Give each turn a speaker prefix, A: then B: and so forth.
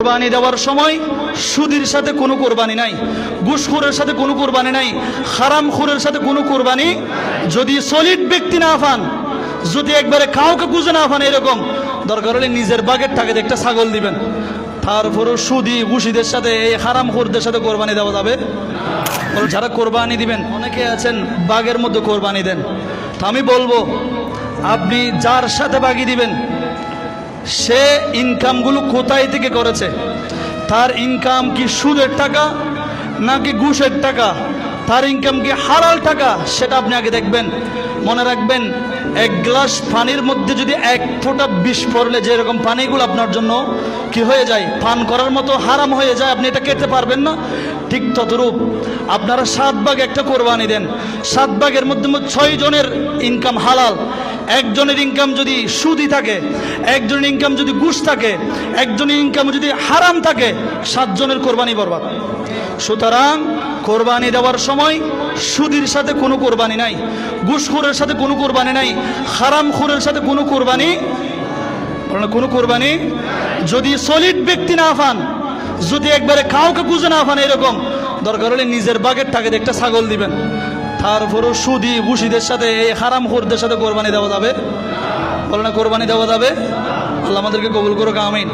A: কোরবানি দেওয়ার সময় সুদের সাথে কোনো কোরবানি নাই, ঘুষখোরের সাথে কোনো কোরবানি নাই, হারামখোরের সাথে কোনো কোরবানি। যদি সলিড ব্যক্তি না পান, যদি একবারে কাউকে বুঝে না পান, এরকম দরকার হলে নিজের বাগের টাকা একটা ছাগল দিবেন। তারপরও সুদি ঘুষিদের সাথে, এই হারামখোরদের সাথে কোরবানি দেওয়া যাবে? যারা কোরবানি দিবেন, অনেকে আছেন বাগের মধ্যে কোরবানি দেন। তো আমি বলবো, আপনি যার সাথে বাগি দিবেন সে ইনকামগুলো কোথায় থেকে করেছে, তার ইনকাম কি সুদের টাকা নাকি ঘুষের টাকা, তার ইনকাম কি হালাল টাকা, সেটা আপনি আগে দেখবেন। মনে রাখবেন, এক গ্লাস পানির মধ্যে যদি এক ফোঁটা বিষ পড়লে যেরকম পানিগুলো আপনার জন্য কি হয়ে যায়, পান করার মতো হারাম হয়ে যায়, আপনি এটা খেতে পারবেন না, ঠিক ততরূপ আপনারা 7 ভাগ একটা কোরবানি দেন। 7 ভাগের মধ্যে 6 জনের ইনকাম হালাল, একজনের ইনকাম যদি সুদি থাকে, একজনের ইনকাম যদি ঘুষ থাকে, একজনের ইনকাম যদি হারাম থাকে, 7 জনের কোরবানি বরবাদ। সুতরাং কোরবানি দেওয়ার সময় সুদের সাথে কোনো কোরবানি নাই, ঘুষখোরের সাথে কোনো কোরবানি নাই, হারামখোরের সাথে কোনো কোরবানি, কোনো কোরবানি। যদি সলিড ব্যক্তি না পান, যদি একবারে কাউকে বুঝে না পান, এরকম দরকার হলে নিজের বাগের টাকা একটা ছাগল দিবেন। তারপরও সুদি ঘুষিদের সাথে, এই হারামখোরদের সাথে কোরবানি দেওয়া যাবে? বলে না কোরবানি দেওয়া যাবে? আল্লাহ আমাদেরকে কবুল করুক, আমিন।